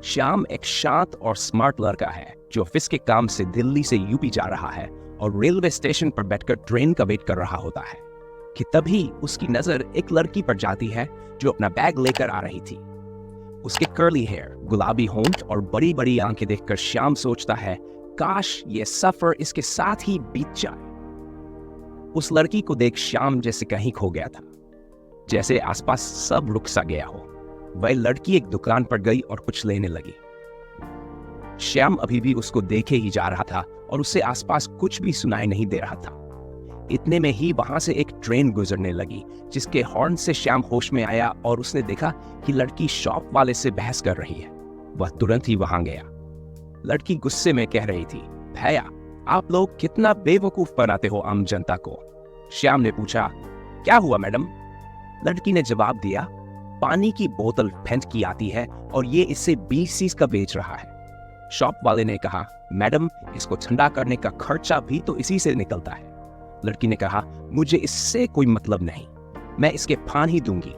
श्याम एक शांत और स्मार्ट लड़का है जो ऑफिस के काम से दिल्ली से यूपी जा रहा है और रेलवे स्टेशन पर बैठकर ट्रेन का वेट कर रहा होता है कि तभी उसकी नजर एक लड़की पर जाती है जो अपना बैग लेकर आ रही थी। उसके कर्ली हेयर, गुलाबी होंठ और बड़ी बड़ी आंखें देखकर श्याम सोचता है, काश ये सफर इसके साथ ही बीत जाए। उस लड़की को देख श्याम जैसे कहीं खो गया था, जैसे आसपास सब रुक सा गया हो। वह लड़की एक दुकान पर गई और कुछ लेने लगी। श्याम अभी भी उसको देखे ही जा रहा था और उसे आसपास कुछ भी सुनाई नहीं दे रहा था। इतने में ही वहां से एक ट्रेन गुजरने लगी, जिसके हॉर्न से श्याम होश में आया और उसने देखा कि लड़की शॉप वाले से बहस कर रही है। वह तुरंत ही वहां गया। लड़की गुस्से में कह रही थी, भैया आप लोग कितना बेवकूफ बनाते हो आम जनता को। श्याम ने पूछा, क्या हुआ मैडम? लड़की ने जवाब दिया, पानी की बोतल फेंट की आती है और ये इसे 20 का बेच रहा है। शॉप वाले ने कहा, मैडम इसको ठंडा करने का खर्चा भी तो इसी से निकलता है। लड़की ने कहा, मुझे इससे कोई मतलब नहीं, मैं इसके फान ही दूंगी।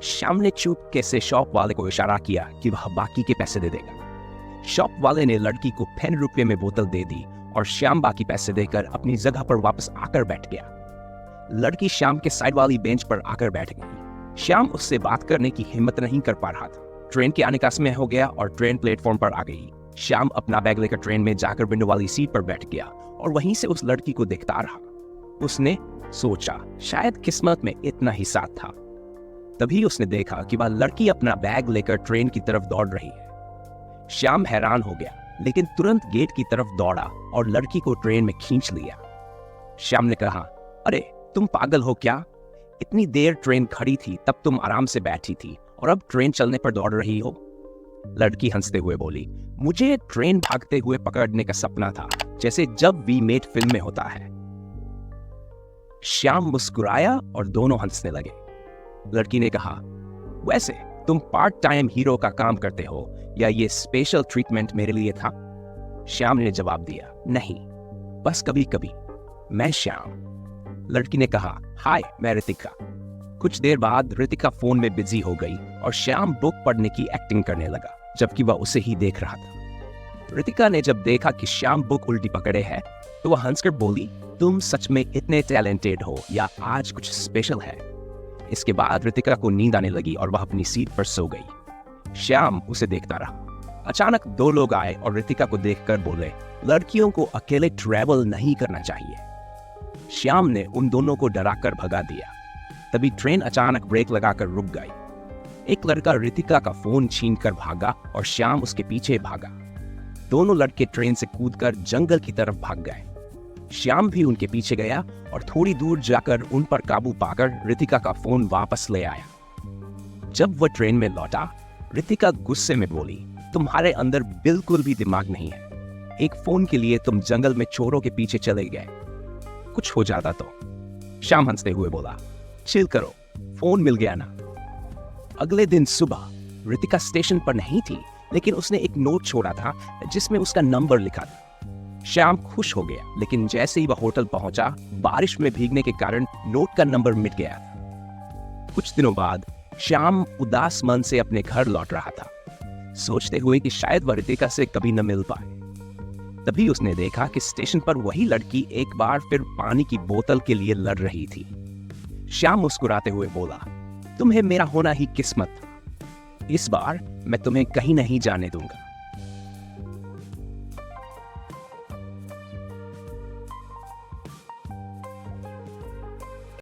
श्याम ने चुपके से शॉप वाले को इशारा किया कि वह बाकी के पैसे दे देगा। शॉप वाले ने लड़की को 10 रुपये में बोतल दे दी और श्याम बाकी पैसे देकर अपनी जगह पर वापस आकर बैठ गया। लड़की श्याम के साइड वाली बेंच पर आकर बैठ गई। श्याम उससे बात करने की हिम्मत नहीं कर पा रहा था। ट्रेन के आने का समय हो गया और ट्रेन प्लेटफॉर्म पर आ गई। श्याम अपना बैग लेकर ट्रेन में जाकर विंडो वाली सीट पर बैठ गया और वहीं से उस लड़की को देखता रहा। उसने सोचा, शायद किस्मत में इतना ही साथ था। तभी उसने देखा कि वह लड़की अपना बैग लेकर ट्रेन की तरफ दौड़ रही है। श्याम हैरान हो गया, लेकिन तुरंत गेट की तरफ दौड़ा और लड़की को ट्रेन में खींच लिया। श्याम ने कहा, अरे तुम पागल हो क्या? इतनी देर ट्रेन खड़ी थी, तब तुम आराम से बैठी थी और अब ट्रेन चलने पर दौड़ रही हो। लड़की हंसते हुए बोली, मुझे ट्रेन भागते हुए पकड़ने का सपना था, जैसे जब वी मेट फिल्म में होता है। श्याम मुस्कुराया और दोनों हंसने लगे। लड़की ने कहा, वैसे तुम पार्ट टाइम हीरो का काम करते हो या ये स्पेशल ट्रीटमेंट मेरे लिए था? श्याम ने जवाब दिया, नहीं, बस कभी कभी। मैं श्याम। लड़की ने कहा, हाय मैं रितिका। कुछ देर बाद रितिका फोन में बिजी हो गई और श्याम बुक पढ़ने की एक्टिंग करने लगा, जबकि वह उसे ही देख रहा था। रितिका ने जब देखा कि श्याम बुक उल्टी पकड़े है तो वह हंसकर बोली, तुम सच में इतने टैलेंटेड हो या आज कुछ स्पेशल है? इसके बाद रितिका को नींद आने लगी और वह अपनी सीट पर सो गई। श्याम उसे देखता रहा। अचानक 2 लोग आए और रितिका को देखकर बोले, लड़कियों को अकेले ट्रैवल नहीं करना चाहिए। श्याम ने उन दोनों को डराकर भगा दिया। तभी ट्रेन अचानक ब्रेक लगाकर रुक गई। एक लड़का रितिका का फोन छीनकर भागा और श्याम उसके पीछे भागा। दोनों लड़के ट्रेन से कूदकर जंगल की तरफ भाग गए। श्याम भी उनके पीछे गया और थोड़ी दूर जाकर उन पर काबू पाकर रितिका का फोन वापस ले आया। जब वह ट्रेन में लौटा, रितिका गुस्से में बोली, तुम्हारे अंदर बिल्कुल भी दिमाग नहीं है। एक फोन के लिए तुम जंगल में चोरों के पीछे चले गए। कुछ हो जाता तो? श्याम हंसते हुए बोला, चिल करो, फोन मिल गया ना। अगले दिन सुबह रितिका स्टेशन पर नहीं थी, लेकिन उसने एक नोट छोड़ा था जिसमें उसका नंबर लिखा था। श्याम खुश हो गया, लेकिन जैसे ही वह होटल पहुंचा, बारिश में भीगने के कारण नोट का नंबर मिट गया था। कुछ दिनों बाद श्याम उदास मन से अपने घर लौट रहा था, सोचते हुए कि शायद वह रितिका से कभी न मिल पाए। तभी उसने देखा कि स्टेशन पर वही लड़की एक बार फिर पानी की बोतल के लिए लड़ रही थी। श्याम मुस्कुराते हुए बोला, तुम्हें मेरा होना ही किस्मत था। इस बार मैं तुम्हें कहीं नहीं जाने दूंगा।